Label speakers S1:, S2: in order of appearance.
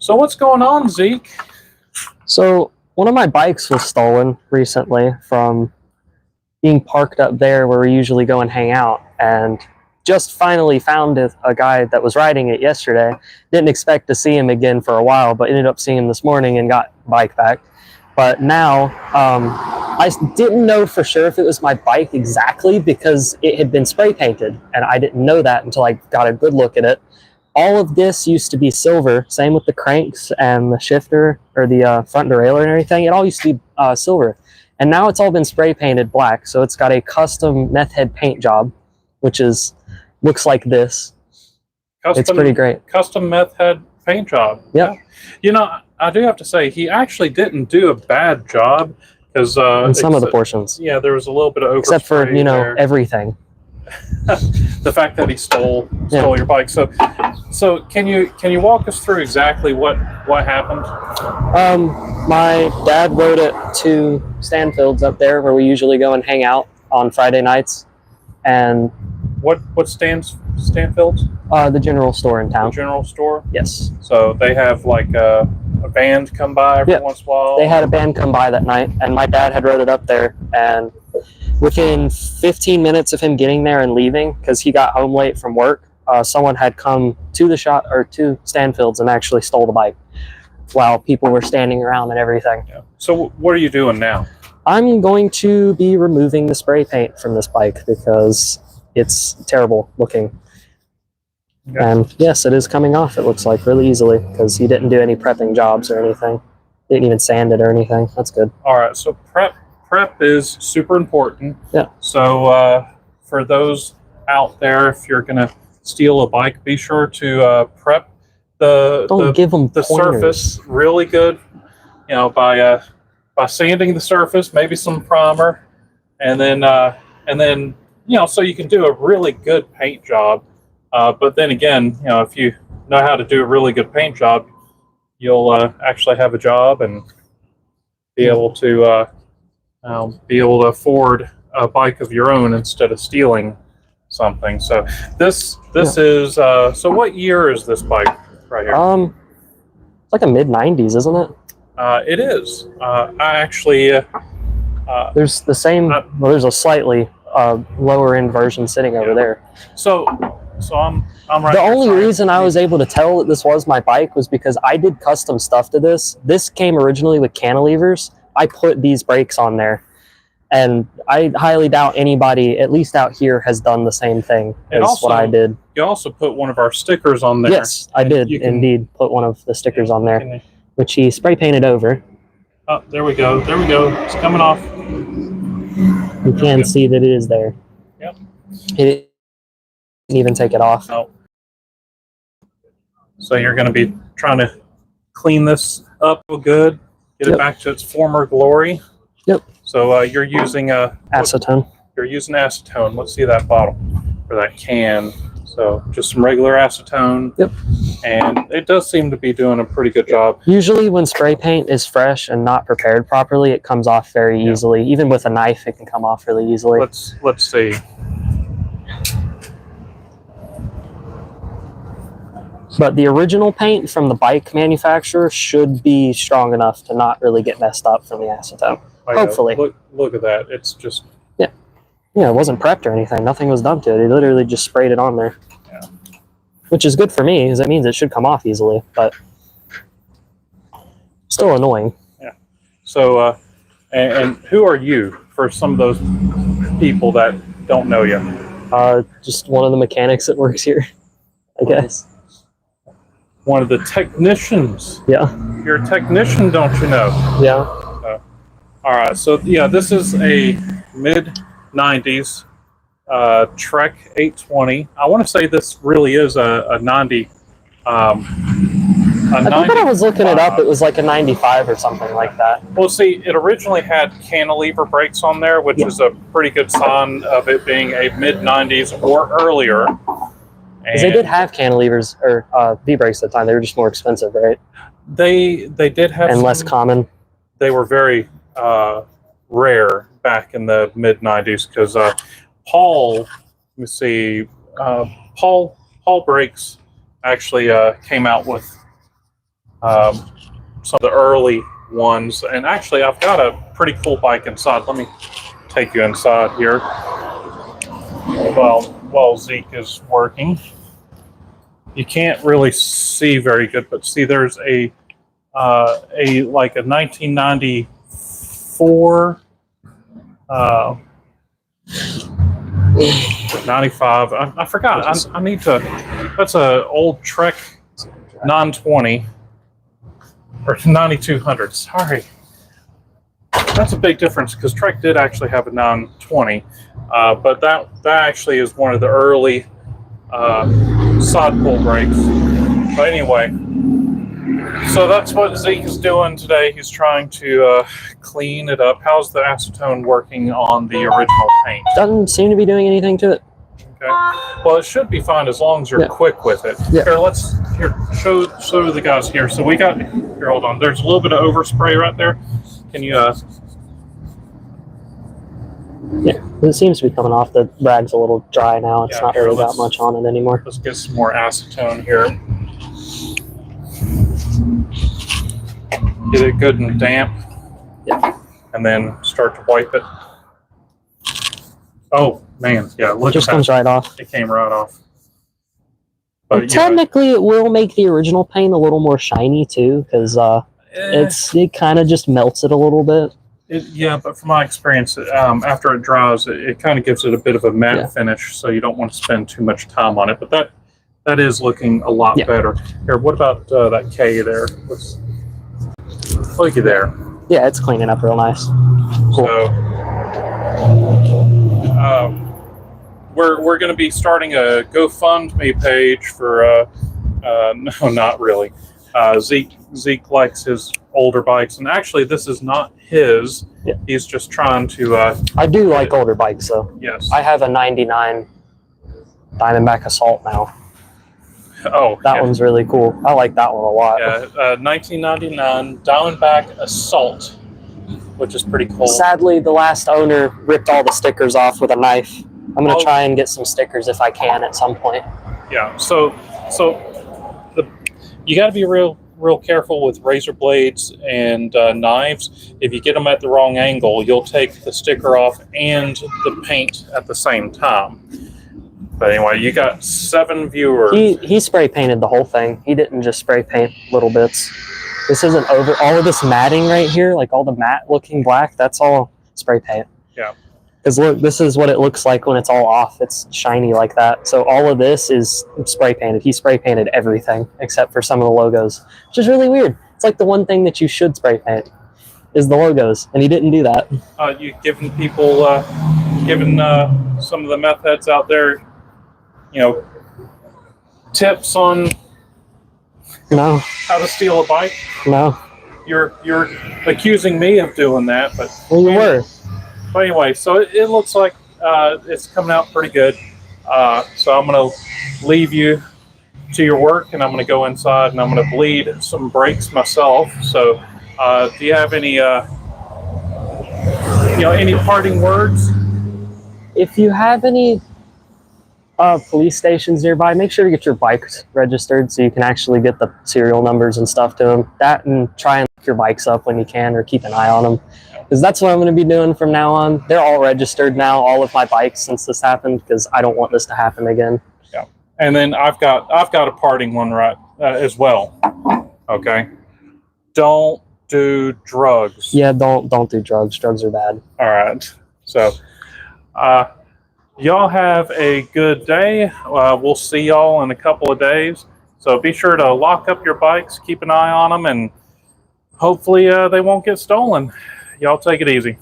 S1: So what's going on, Zeke?
S2: So one of my bikes was stolen recently from being parked up there where we usually go and hang out, and just finally found a guy that was riding it yesterday. Didn't expect to see him again for a while, but ended up seeing him this morning and got the bike back. But now I didn't know for sure if it was my bike exactly because it had been spray painted, and I didn't know that until I got a good look at it. All of this used to be silver, same with the cranks and the shifter or the front derailleur and everything. It all used to be silver. And now it's all been spray painted black. So it's got a custom meth head paint job, which looks like this. It's pretty great.
S1: Custom meth head paint job.
S2: Yeah.
S1: You know, I do have to say, he actually didn't do a bad job. Because
S2: in some of the portions.
S1: Yeah, there was a little bit of overspray.
S2: Except for,
S1: there.
S2: Everything.
S1: The fact that he stole your bike. So can you walk us through exactly what happened?
S2: My dad rode it to Stanfield's up there where we usually go and hang out on Friday nights. And
S1: what Stanfield's?
S2: The general store in town.
S1: The general store?
S2: Yes.
S1: So they have like a band come by every once in a while?
S2: They had a band come by that night, and my dad had rode it up there, and within 15 minutes of him getting there and leaving, because he got home late from work, someone had come to the shop or to Stanfield's and actually stole the bike while people were standing around and everything.
S1: Yeah. So what are you doing now?
S2: I'm going to be removing the spray paint from this bike because it's terrible looking. Okay. And yes, it is coming off, it looks like, really easily, because he didn't do any prepping jobs or anything. Didn't even sand it or anything. That's good.
S1: All right, so prep is super important.
S2: Yeah.
S1: So for those out there, if you're going to steal a bike, be sure to prep the surface really good, by sanding the surface, maybe some primer, and then so you can do a really good paint job. But then again, if you know how to do a really good paint job, you'll actually have a job and be able to afford a bike of your own instead of stealing something. So this is so what year is this bike right here?
S2: It's like a mid-90s, isn't it?
S1: It is. I actually
S2: there's the same. Well, there's a slightly lower end version sitting over there.
S1: So I'm right.
S2: The only reason I was able to tell that this was my bike was because I did custom stuff to this. This came originally with cantilevers. I put these brakes on there, and I highly doubt anybody, at least out here, has done the same thing as what I did.
S1: You also put one of our stickers on there.
S2: Yes, I did indeed put one of the stickers on there, which he spray painted over.
S1: Oh, there we go. There we go. It's coming off.
S2: You can see that it is there.
S1: Yep.
S2: It didn't even take it off.
S1: Oh. So you're going to be trying to clean this up real good, get it back to its former glory.
S2: Yep.
S1: So you're using
S2: acetone.
S1: You're using acetone. Let's see that bottle or that can. So just some regular acetone.
S2: Yep.
S1: And it does seem to be doing a pretty good job.
S2: Usually when spray paint is fresh and not prepared properly, it comes off very easily. Even with a knife, it can come off really easily.
S1: Let's see.
S2: But the original paint from the bike manufacturer should be strong enough to not really get messed up from the acetone. Hopefully.
S1: Look at that. It's just...
S2: Yeah, it wasn't prepped or anything. Nothing was done to it. He literally just sprayed it on there.
S1: Yeah.
S2: Which is good for me, because that means it should come off easily, but still annoying.
S1: Yeah. So, and who are you for some of those people that don't know you?
S2: Just one of the mechanics that works here, I guess.
S1: One of the technicians.
S2: Yeah.
S1: You're a technician, don't you know?
S2: Yeah.
S1: All right. So, yeah, this is a mid-90s Trek 820. I want to say this really is a 90.
S2: I think when I was looking it up, it was like a 95 or something like that.
S1: Well, see, it originally had cantilever brakes on there, which is a pretty good sign of it being a mid-90s or earlier.
S2: Because they did have cantilevers or V-brakes at the time. They were just more expensive, right?
S1: They did have
S2: and less common.
S1: They were very rare back in the mid-90s because Paul, let me see, Paul Brakes actually came out with some of the early ones. And actually, I've got a pretty cool bike inside. Let me take you inside here while Zeke is working. You can't really see very good, but see, there's a 1994, 95. I forgot. I need to. That's a old Trek 920 or 9200. Sorry, that's a big difference because Trek did actually have a 920, but that actually is one of the early side pull brakes. But anyway, so that's what Zeke is doing today. He's trying to clean it up. How's the acetone working on the original paint?
S2: Doesn't seem to be doing anything to it.
S1: Okay. Well, it should be fine as long as you're quick with it.
S2: Yeah.
S1: Here, show the guys here. So we got here. Hold on. There's a little bit of overspray right there. Can you?
S2: Yeah, it seems to be coming off. The rag's a little dry now. It's not really that much on it anymore.
S1: Let's get some more acetone here. Get it good and damp.
S2: Yeah.
S1: And then start to wipe it. Oh man, yeah, look,
S2: it just comes right off.
S1: It came right off. But
S2: technically, it will make the original paint a little more shiny too, because it kind of just melts it a little bit.
S1: Yeah, but from my experience, after it dries, it kind of gives it a bit of a matte finish, so you don't want to spend too much time on it. But that is looking a lot better. Here, what about that K there? Looky there.
S2: Yeah, it's cleaning up real nice. Cool.
S1: So, we're going to be starting a GoFundMe page for. No, not really. Zeke likes his older bikes, and actually, this is not his.
S2: Yeah.
S1: He's just trying to.
S2: I do like older bikes, though.
S1: Yes.
S2: I have a '99 Diamondback Assault now.
S1: Oh,
S2: that one's really cool. I like that one a lot.
S1: Yeah, 1999 Diamondback Assault, which is pretty cool.
S2: Sadly, the last owner ripped all the stickers off with a knife. I'm going to try and get some stickers if I can at some point.
S1: Yeah, so you got to be real careful with razor blades and knives. If you get them at the wrong angle, you'll take the sticker off and the paint at the same time. But anyway, you got 7 viewers.
S2: He spray painted the whole thing. He didn't just spray paint little bits. This isn't over. All of this matting right here, like all the matte looking black, that's all spray paint.
S1: Yeah.
S2: Because look, this is what it looks like when it's all off. It's shiny like that. So all of this is spray painted. He spray painted everything except for some of the logos, which is really weird. It's like the one thing that you should spray paint is the logos, and he didn't do that.
S1: You giving people, some of the meth heads out there, tips on how to steal a bike?
S2: No.
S1: You're accusing me of doing that, but
S2: well, you were.
S1: But anyway, so it looks like it's coming out pretty good. So I'm gonna leave you to your work, and I'm gonna go inside and I'm gonna bleed some brakes myself. So do you have any any parting words?
S2: If you have any police stations nearby, make sure to get your bikes registered so you can actually get the serial numbers and stuff to them. That, and try and look your bikes up when you can, or keep an eye on them, because that's what I'm going to be doing from now on. They're all registered now, all of my bikes, since this happened, because I don't want this to happen again.
S1: Yeah. And then I've got a parting one right as well. Okay. Don't do drugs.
S2: Yeah, don't do drugs. Drugs are bad.
S1: All right. So y'all have a good day. We'll see y'all in a couple of days. So be sure to lock up your bikes, keep an eye on them, and hopefully they won't get stolen. Y'all take it easy.